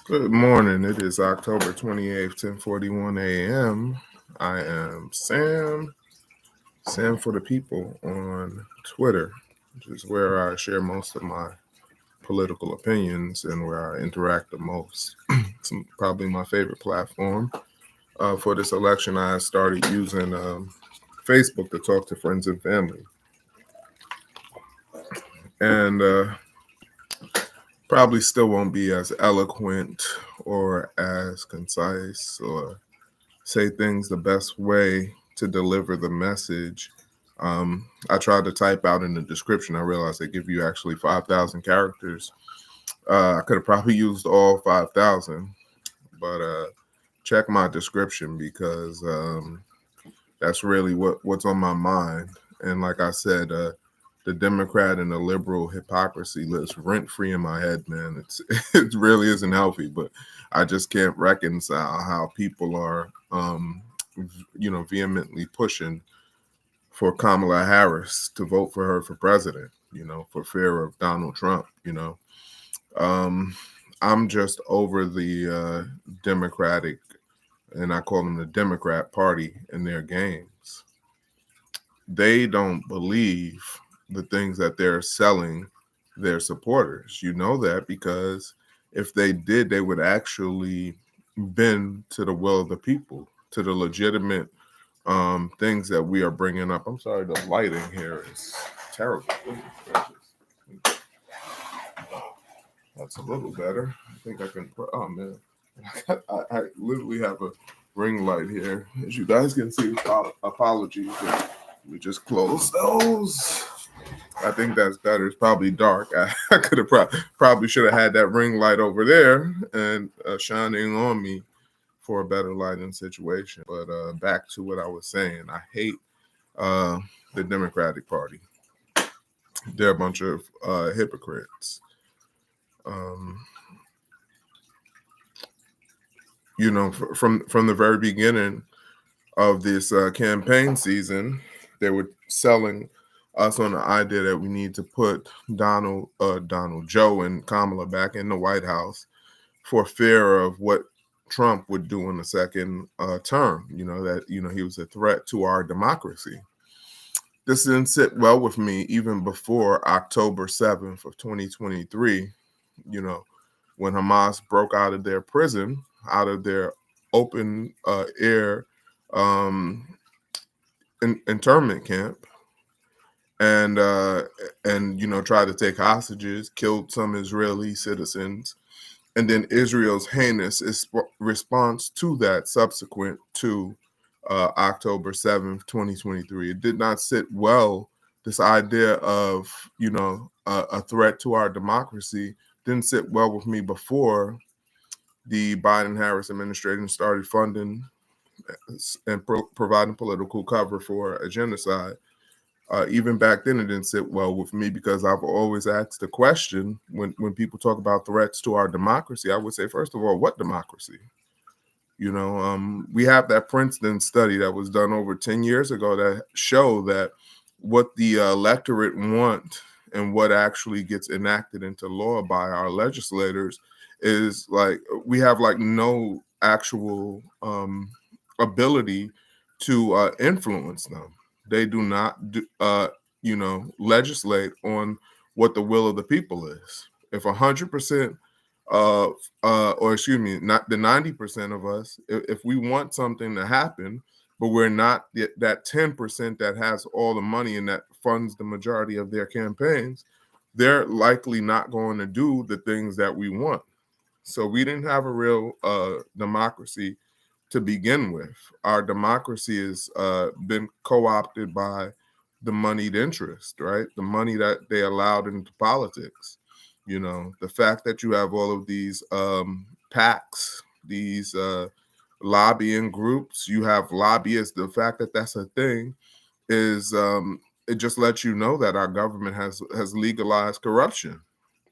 Good morning. It is October 28th, 10:41 a.m. I am Sam for the People on Twitter, which is where I share most of my political opinions and where I interact the most. It's probably my favorite platform. For this election, I started using Facebook to talk to friends and family. And probably still won't be as eloquent or as concise or say things the best way to deliver the message. I tried to type out in the description. I realized they give you actually 5,000 characters. I could have probably used all 5,000, but check my description because that's really what's on my mind. And like I said, the Democrat and the liberal hypocrisy lives rent free in my head, man. It really isn't healthy, but I just can't reconcile how people are, vehemently pushing for Kamala Harris to vote for her for president, for fear of Donald Trump, Um, I'm just over the Democratic, and I call them the Democrat Party and their games. They don't believe the things that they're selling their supporters. You know that because if they did, they would actually bend to the will of the people, to the legitimate things that we are bringing up. I'm sorry, the lighting here is terrible. That's a little better. I think I can. Oh man, I literally have a ring light here, as you guys can see. Apologies. We just close those. I think that's better. It's probably dark. I could have probably should have had that ring light over there and shining on me for a better lighting situation. But back to what I was saying. I hate uh, the Democratic Party. They're a bunch of hypocrites. Um, from the very beginning of this campaign season, they were selling us on the idea that we need to put Joe and Kamala back in the White House for fear of what Trump would do in the second term. That he was a threat to our democracy. This didn't sit well with me even before October 7th of 2023. When Hamas broke out of their prison, out of their open air internment camp, and tried to take hostages, killed some Israeli citizens, and then Israel's heinous response to that subsequent to October 7th, 2023. It did not sit well. This idea of a threat to our democracy didn't sit well with me before the Biden-Harris administration started funding and providing political cover for a genocide. Even back then, it didn't sit well with me because I've always asked the question when people talk about threats to our democracy, I would say, first of all, what democracy? We have that Princeton study that was done over 10 years ago that show that what the electorate want and what actually gets enacted into law by our legislators is like we have like no actual ability to influence them. They do not legislate on what the will of the people is. If 100% or excuse me, not the 90% of us, if we want something to happen, but we're not that 10% that has all the money and that funds the majority of their campaigns, they're likely not going to do the things that we want. So we didn't have a real democracy to begin with. Our democracy has been co-opted by the moneyed interest, right? The money that they allowed into politics. The fact that you have all of these PACs, these lobbying groups, you have lobbyists. The fact that that's a thing is it just lets you know that our government has legalized corruption.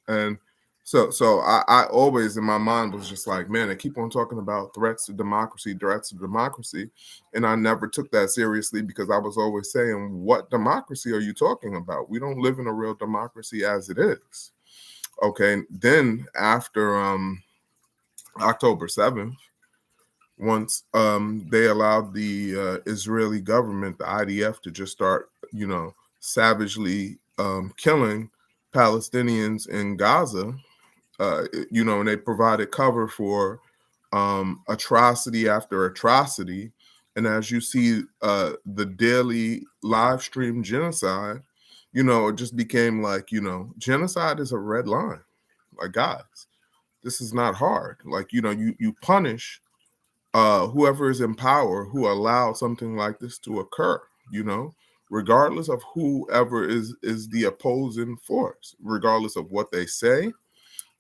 And so I always in my mind was just like, man, they keep on talking about threats to democracy, and I never took that seriously because I was always saying, what democracy are you talking about? We don't live in a real democracy as it is. Okay, then after October 7th, once they allowed the Israeli government, the IDF, to just start, savagely killing Palestinians in Gaza, and they provided cover for atrocity after atrocity. And as you see the daily live stream genocide, it just became like, genocide is a red line. Like, guys, this is not hard. Like, you punish whoever is in power who allowed something like this to occur, regardless of whoever is the opposing force, regardless of what they say.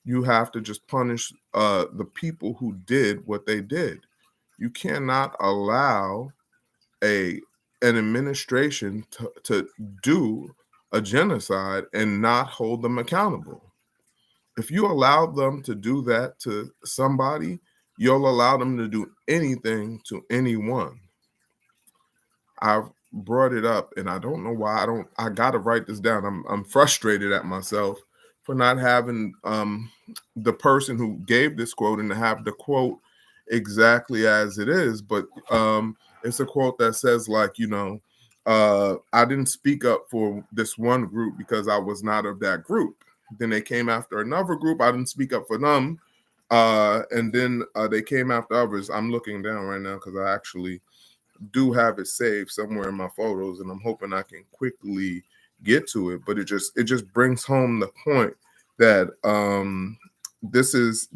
You have to just punish the people who did what they did. You cannot allow an administration to do a genocide and not hold them accountable. If you allow them to do that to somebody, you'll allow them to do anything to anyone. I've brought it up, and I don't know why I got to write this down. I'm frustrated at myself for not having the person who gave this quote and to have the quote exactly as it is. But it's a quote that says, like, I didn't speak up for this one group because I was not of that group. Then they came after another group. I didn't speak up for them. And then they came after others. I'm looking down right now because I actually do have it saved somewhere in my photos, and I'm hoping I can quickly get to it. But it just brings home the point that this is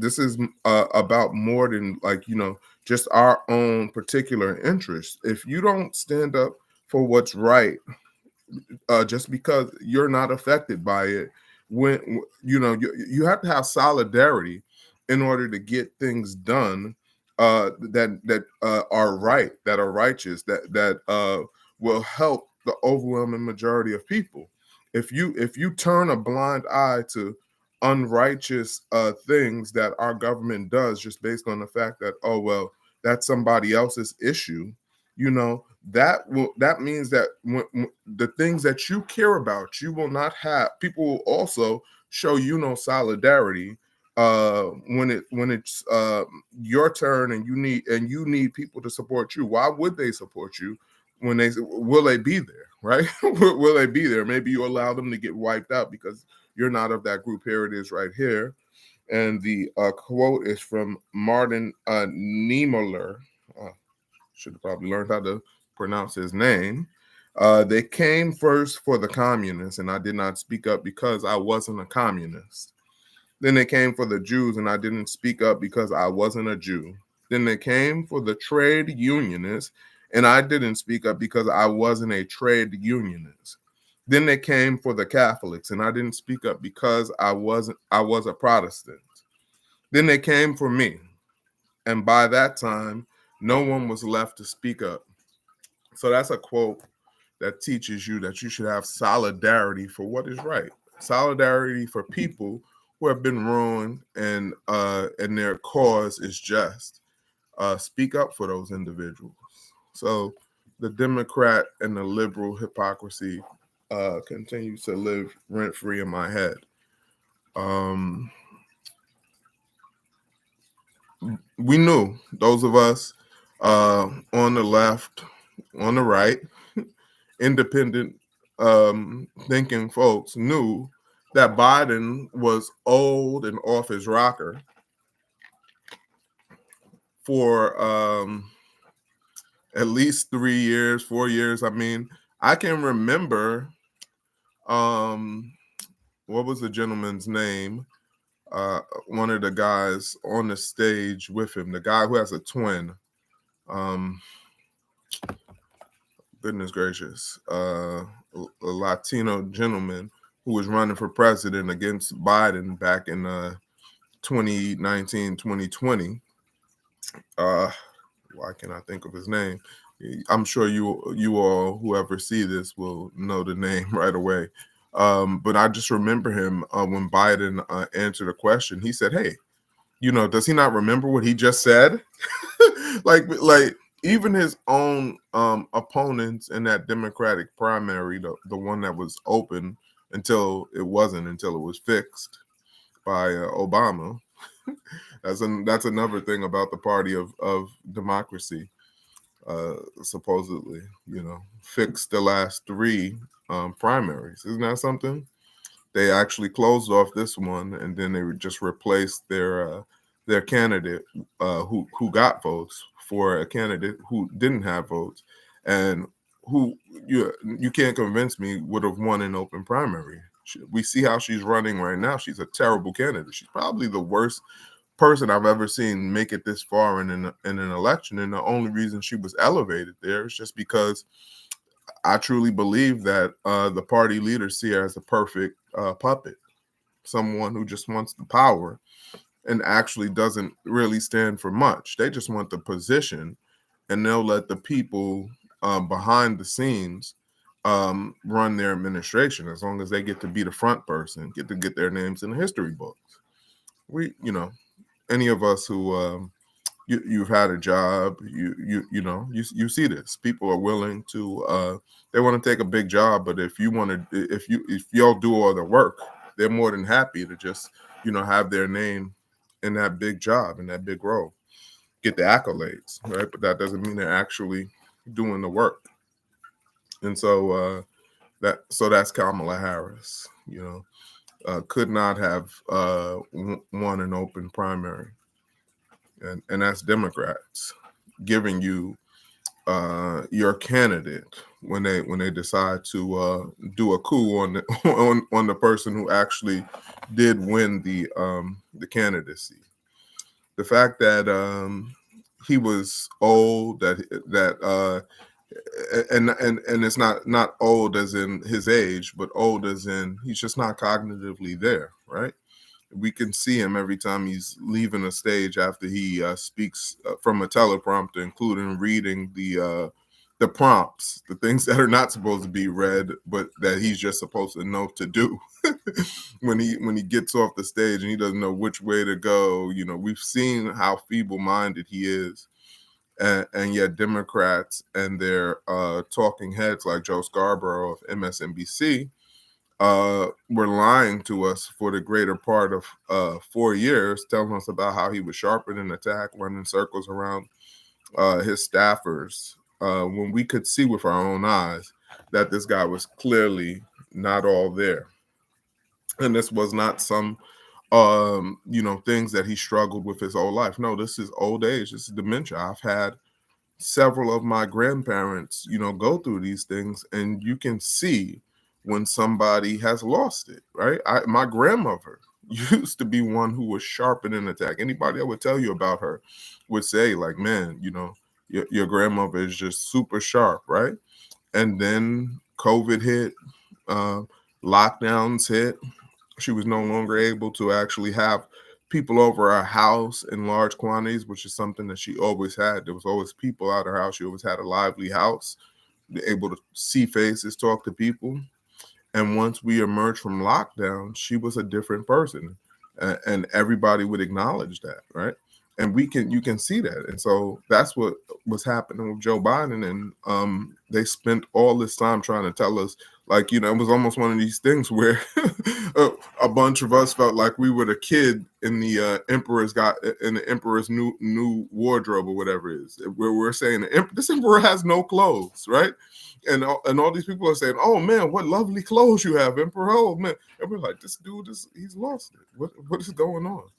about more than, like, just our own particular interests. If you don't stand up for what's right, just because you're not affected by it, when you have to have solidarity in order to get things done that are right, that are righteous, that will help the overwhelming majority of people. If you turn a blind eye to unrighteous things that our government does just based on the fact that, oh well, that's somebody else's issue, that means that when the things that you care about, you will not have. People will also show no solidarity when it's your turn, and you need people to support you. Why would they support you when will they be there, right? Will they be there? Maybe you allow them to get wiped out because you're not of that group. Here it is right here. And the quote is from Martin Niemöller. Should have probably learned how to pronounce his name. They came first for the communists, and I did not speak up because I wasn't a communist. Then they came for the Jews, and I didn't speak up because I wasn't a Jew. Then they came for the trade unionists, and I didn't speak up because I wasn't a trade unionist. Then they came for the Catholics, and I didn't speak up because I was a Protestant. Then they came for me, and by that time, no one was left to speak up. So that's a quote that teaches you that you should have solidarity for what is right. Solidarity for people who have been ruined and their cause is just. Speak up for those individuals. So the Democrat and the liberal hypocrisy continues to live rent-free in my head. We knew, those of us on the left, on the right, independent thinking folks knew that Biden was old and off his rocker for at least 3 years, 4 years. I mean, I can remember what was the gentleman's name? One of the guys on the stage with him, the guy who has a twin. Goodness gracious, a Latino gentleman who was running for president against Biden back in 2019, 2020. Why can't I think of his name? I'm sure you all, whoever see this, will know the name right away. But I just remember him when Biden answered a question. He said, "Hey, does he not remember what he just said?" like even his own opponents in that Democratic primary, the one that was open until it wasn't, until it was fixed by Obama. That's another thing about the party of democracy. Supposedly, fixed the last three primaries. Isn't that something? They actually closed off this one, and then they just replaced their candidate who got votes for a candidate who didn't have votes, and who you can't convince me would have won an open primary. We see how she's running right now. She's a terrible candidate. She's probably the worst person I've ever seen make it this far in an election, and the only reason she was elevated there is just because I truly believe that the party leaders see her as a perfect puppet, someone who just wants the power and actually doesn't really stand for much. They just want the position, and they'll let the people behind the scenes run their administration as long as they get to be the front person, get to get their names in the history books. Any of us who you've had a job, you see this. People are willing to they want to take a big job, but if y'all do all the work, they're more than happy to just have their name in that big job, in that big role, get the accolades, right? But that doesn't mean they're actually doing the work. And so that's Kamala Harris. Could not have won an open primary. And that's Democrats giving you your candidate when they decide to do a coup on the on the person who actually did win the candidacy. The fact that he was old, and it's not old as in his age, but old as in he's just not cognitively there, right? We can see him every time he's leaving a stage after he speaks from a teleprompter, including reading the prompts, the things that are not supposed to be read, but that he's just supposed to know to do. when he gets off the stage and he doesn't know which way to go, we've seen how feeble-minded he is, and yet Democrats and their talking heads like Joe Scarborough of MSNBC were lying to us for the greater part of 4 years, telling us about how he was sharpened in attack, running circles around his staffers, when we could see with our own eyes that this guy was clearly not all there. And this was not some things that he struggled with his whole life. No, this is old age. This is dementia. I've had several of my grandparents, go through these things, and you can see when somebody has lost it, right? My grandmother used to be one who was sharp in an attack. Anybody that would tell you about her would say, like, man, your grandmother is just super sharp, right? And then COVID hit, lockdowns hit. She was no longer able to actually have people over her house in large quantities, which is something that she always had. There was always people at her house. She always had a lively house, able to see faces, talk to people. And once we emerged from lockdown, she was a different person, and everybody would acknowledge that, right? And you can see that. And so that's what was happening with Joe Biden. And they spent all this time trying to tell us, like, it was almost one of these things where a bunch of us felt like we were the kid in the Emperor's new wardrobe or whatever it is, where we're saying this emperor has no clothes, right? And all these people are saying, "Oh man, what lovely clothes you have, Emperor!" Oh man, and we're like, "This dude he's lost it. What is going on?"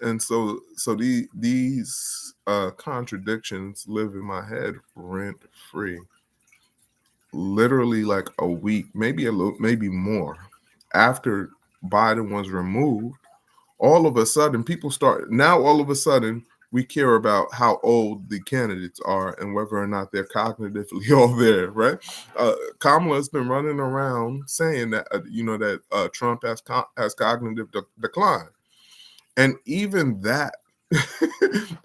And so these contradictions live in my head rent free. Literally, like a week, maybe more after Biden was removed, all of a sudden we care about how old the candidates are and whether or not they're cognitively all there, right? Kamala's been running around saying that that Trump has cognitive decline, and even that,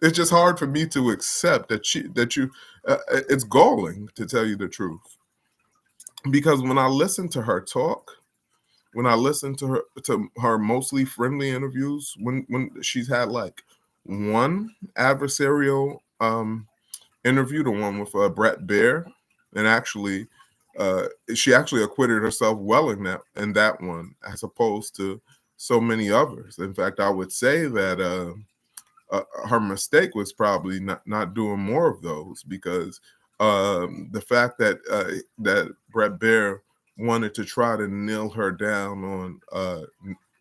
it's just hard for me to accept that it's galling, to tell you the truth, because when I listen to her talk, when I listen to her mostly friendly interviews, when she's had like one adversarial interview, the one with Brett Baer, and actually she actually acquitted herself well in that one, as opposed to so many others. In fact, I would say that her mistake was probably not doing more of those, because the fact that that Brett Baer wanted to try to nail her down on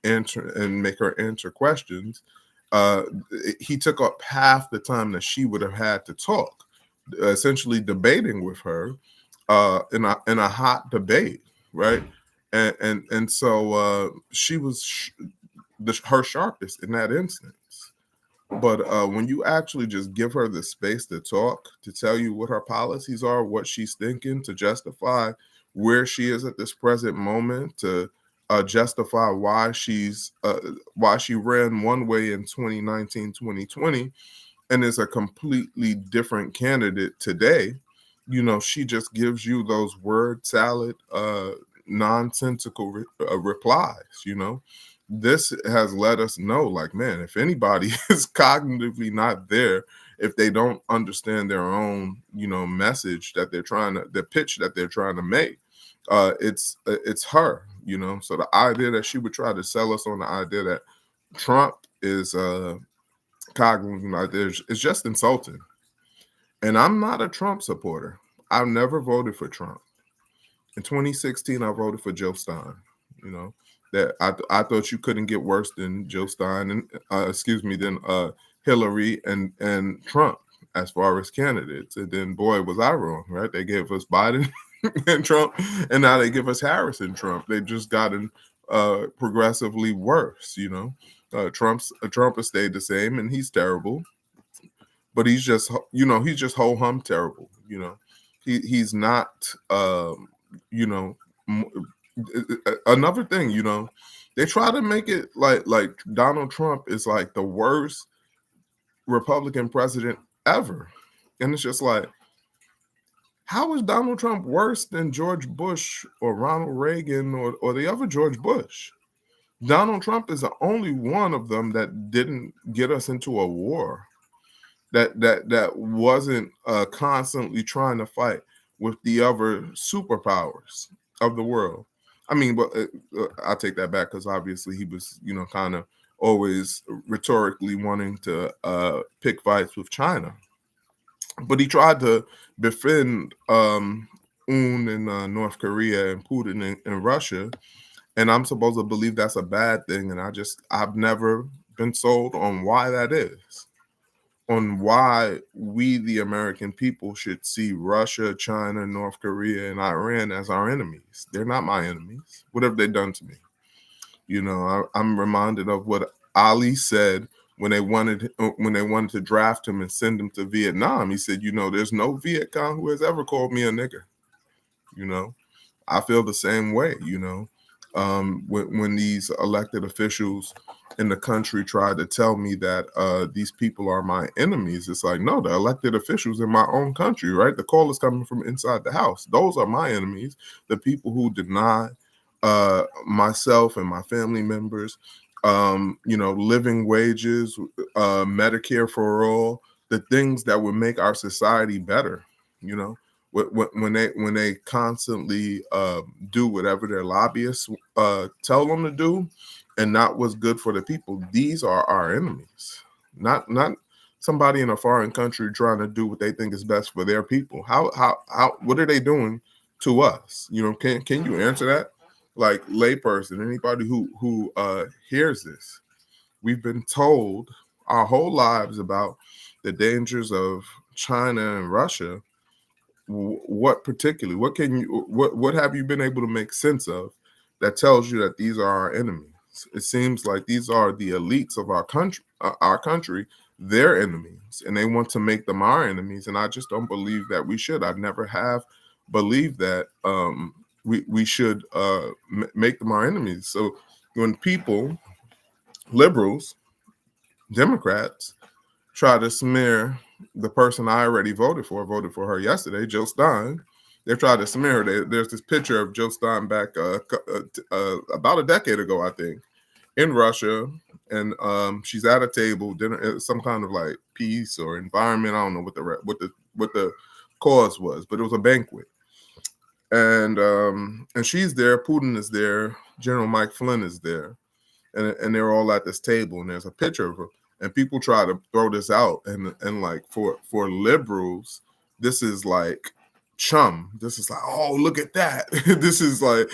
answer and make her answer questions, uh, he took up half the time that she would have had to talk, essentially debating with her in a hot debate, right? And so she was her sharpest in that instance. But when you actually just give her the space to talk, to tell you what her policies are, what she's thinking, to justify where she is at this present moment, to justify why why she ran one way in 2019, 2020, and is a completely different candidate today, she just gives you those word salad, nonsensical replies. This has let us know, like, man, if anybody is cognitively not there, if they don't understand their own, message that they're the pitch that they're trying to make, it's her. So the idea that she would try to sell us on the idea that Trump is cognitively not there is just insulting. And I'm not a Trump supporter. I've never voted for Trump. In 2016, I voted for Joe Stein. That I thought you couldn't get worse than Joe Stein and than Hillary and Trump as far as candidates. And then, boy, was I wrong, right? They gave us Biden and Trump, and now they give us Harris and Trump. They've just gotten progressively worse. Trump has stayed the same, and he's terrible. But he's just ho hum terrible. He's not. Another thing, they try to make it like Donald Trump is like the worst Republican president ever, and it's just like, how is Donald Trump worse than George Bush or Ronald Reagan or the other George Bush? Donald Trump is the only one of them that didn't get us into a war, that wasn't constantly trying to fight with the other superpowers of the world. I mean, but I take that back, because obviously he was, kind of always rhetorically wanting to pick fights with China. But he tried to befriend Un in North Korea and Putin in Russia. And I'm supposed to believe that's a bad thing. And I've never been sold on why that is, on why we, the American people, should see Russia, China, North Korea, and Iran as our enemies. They're not my enemies. What have they done to me? I'm reminded of what Ali said when they wanted to draft him and send him to Vietnam. He said, there's no Viet Cong who has ever called me a nigger. I feel the same way. When these elected officials in the country try to tell me that these people are my enemies, it's like, no, the elected officials in my own country, right? The call is coming from inside the house. Those are my enemies. The people who deny myself and my family members, living wages, Medicare for all, the things that would make our society better. When they constantly do whatever their lobbyists tell them to do, and not what's good for the people. These are our enemies, not somebody in a foreign country trying to do what they think is best for their people. How what are they doing to us? Can you answer that? Like, layperson, anybody who hears this, we've been told our whole lives about the dangers of China and Russia. What particularly? What have you been able to make sense of that tells you that these are our enemies? It seems like these are the elites of our country, their enemies, and they want to make them our enemies. And I just don't believe that we should. I never have believed that we should make them our enemies. So when people, liberals, Democrats, try to smear the person I already voted for her yesterday, Jill Stein. They tried to smear her. There's this picture of Jill Stein back about a decade ago, I think, in Russia, and she's at a table, dinner, some kind of like peace or environment. I don't know what the cause was, but it was a banquet, and she's there. Putin is there. General Mike Flynn is there. and they're all at this table, and there's a picture of them, and people try to throw this out, and like for liberals, this is like chum. This is like, oh, look at that. This is like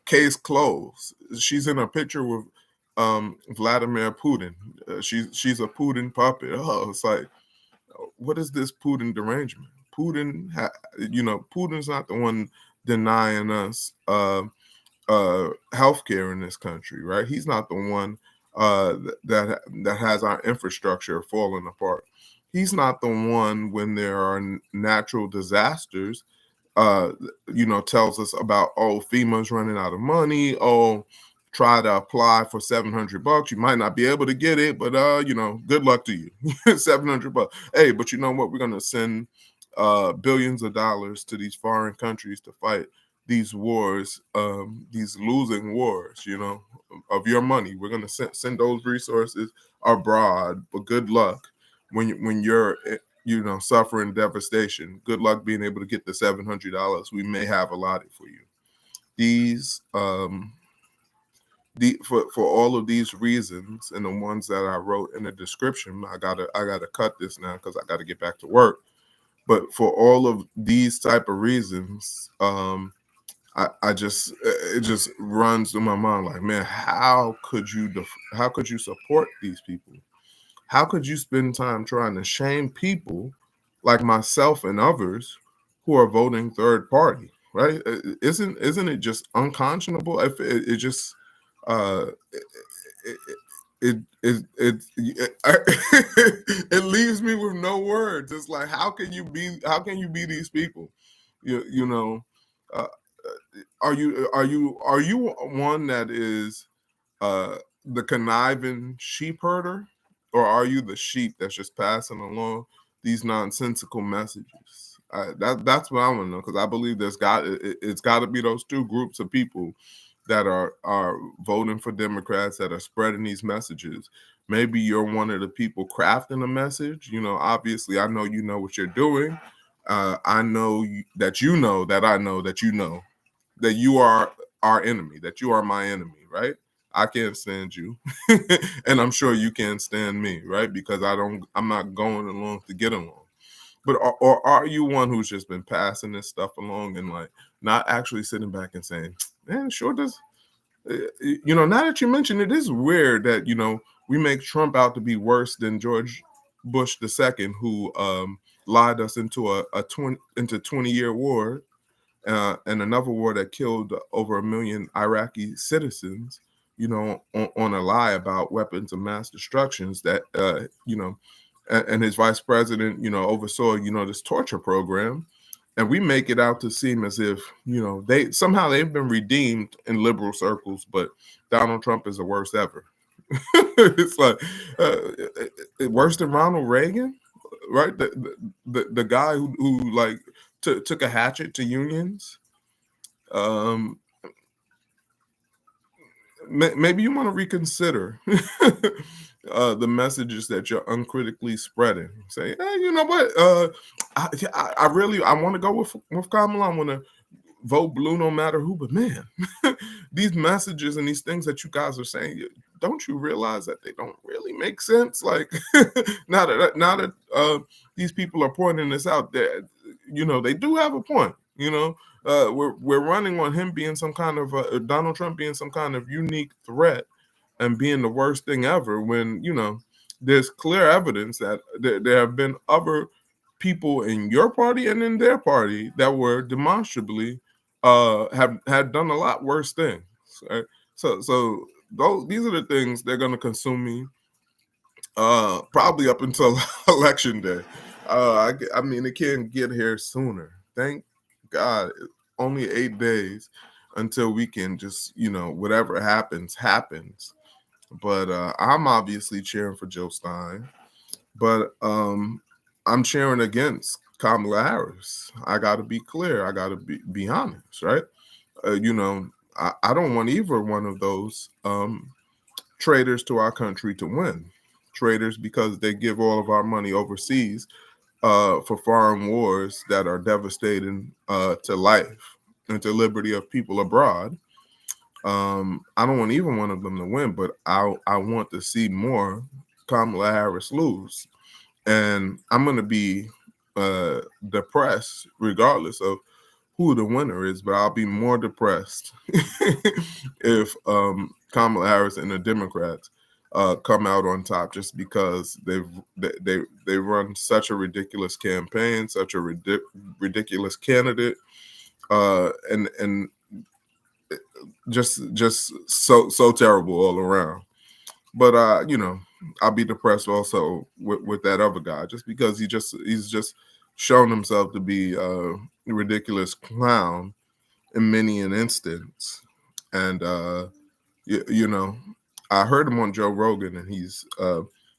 case closed. She's in a picture with Vladimir Putin. She's a Putin puppet. Oh, it's like, what is this Putin derangement? Putin's not the one denying us healthcare in this country, right? He's not the one that has our infrastructure falling apart. He's not the one when there are natural disasters, tells us about, oh, FEMA's running out of money. Oh, try to apply for $700. You might not be able to get it, but good luck to you. $700. Hey, but you know what? We're gonna send billions of dollars to these foreign countries to fight these wars, these losing wars, of your money. We're gonna send those resources abroad, but good luck when you're suffering devastation. Good luck being able to get the $700 we may have allotted for you. These for all of these reasons, and the ones that I wrote in the description, I gotta cut this now because I gotta get back to work. But for all of these type of reasons, it just runs through my mind like, man, how could you support these people? How could you spend time trying to shame people like myself and others who are voting third party, right? Isn't it just unconscionable? If it just it leaves me with no words. It's like, how can you be these people? Uh, are you one that is the conniving sheep herder, or are you the sheep that's just passing along these nonsensical messages? That's what I want to know, because I believe it's got to be those two groups of people that are voting for Democrats, that are spreading these messages. Maybe you're one of the people crafting a message. Obviously, I know you know what you're doing. I know that you know that I know that you know that you are our enemy, that you are my enemy, right? I can't stand you, and I'm sure you can't stand me, right? Because I'm not going along to get along. But or are you one who's just been passing this stuff along and like not actually sitting back and saying, man, sure does. Now that you mention it, is weird that we make Trump out to be worse than George Bush II, who lied us into a 20-year war, and another war that killed over 1 million Iraqi citizens, on a lie about weapons of mass destructions that, and his vice president, oversaw, this torture program. And we make it out to seem as if, they've been redeemed in liberal circles, but Donald Trump is the worst ever. It's like worse than Ronald Reagan, right? The guy who like took a hatchet to unions. Maybe you want to reconsider the messages that you're uncritically spreading. Say, hey, you know what? I really want to go with Kamala. I want to vote blue no matter who. But man, these messages and these things that you guys are saying, don't you realize that they don't really make sense? Like now that these people are pointing this out, there, they do have a point. We're running on him being some kind of Donald Trump being some kind of unique threat and being the worst thing ever, when there's clear evidence that there have been other people in your party and in their party that were demonstrably had done a lot worse things. Right? So these are the things they're going to consume me probably up until election day. I mean, it can't get here sooner. Thank God, only 8 days until we can just, whatever happens. But I'm obviously cheering for Joe Stein, but I'm cheering against Kamala Harris. I got to be clear. I got to be honest, right? I don't want either one of those traitors to our country to win. Traitors because they give all of our money overseas for foreign wars that are devastating to life and to liberty of people abroad. I don't want either one of them to win, but I want to see more Kamala Harris lose. And I'm going to be depressed regardless of who the winner is, but I'll be more depressed if Kamala Harris and the Democrats come out on top, just because they run such a ridiculous campaign, such a ridiculous candidate, and just so terrible all around. But I'll be depressed also with that other guy, just because he's just shown himself to be a ridiculous clown in many an instance. And I heard him on Joe Rogan, and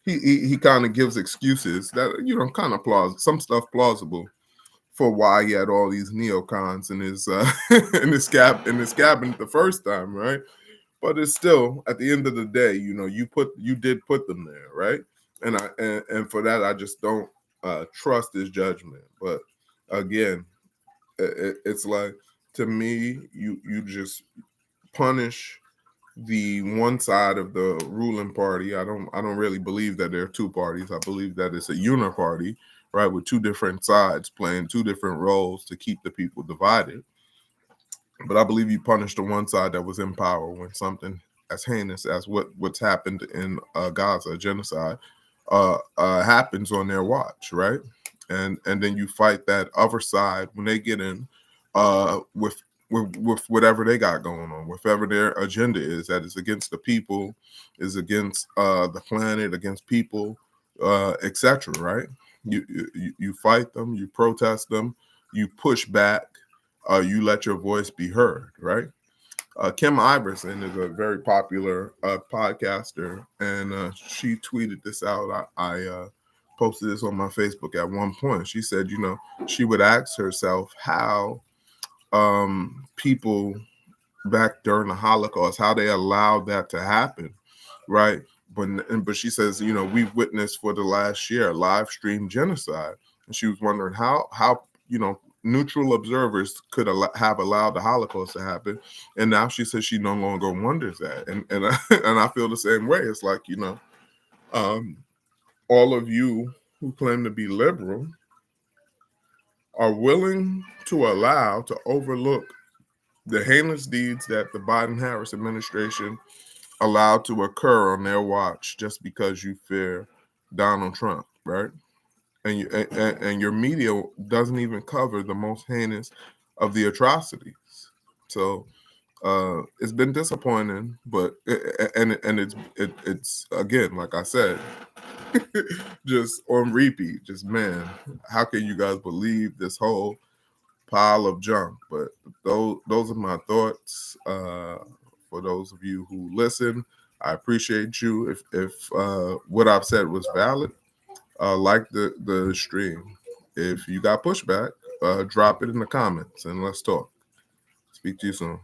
he kind of gives excuses that kind of some stuff plausible for why he had all these neocons in his in his cabinet the first time, right? But it's still, at the end of the day, you did put them there, right? And for that, I just don't trust his judgment. But again, it's like, to me, you just punish the one side of the ruling party. I don't really believe that there are two parties. I believe that it's a uniparty, right, with two different sides playing two different roles to keep the people divided. But I believe you punish the one side that was in power when something as heinous as what's happened in Gaza, genocide, happens on their watch, right? And then you fight that other side when they get in with whatever they got going on, whatever their agenda is, that is against the people, is against the planet, against people, etc. Right? You fight them, you protest them, you push back, you let your voice be heard, right? Kim Iverson is a very popular podcaster, and she tweeted this out. I posted this on my Facebook at one point. She said, she would ask herself how people back during the Holocaust, how they allowed that to happen, right? But she says, we've witnessed for the last year live stream genocide, and she was wondering how neutral observers could have allowed the Holocaust to happen. And now she says she no longer wonders that. And I feel the same way. It's like, all of you who claim to be liberal are willing to overlook the heinous deeds that the Biden-Harris administration allowed to occur on their watch just because you fear Donald Trump, right? And your media doesn't even cover the most heinous of the atrocities. So it's been disappointing, but it's again, like I said, just on repeat. Just, man, how can you guys believe this whole pile of junk? But those are my thoughts. For those of you who listen, I appreciate you. If what I've said was valid, like the stream. If you got pushback, drop it in the comments and let's talk. Speak to you soon.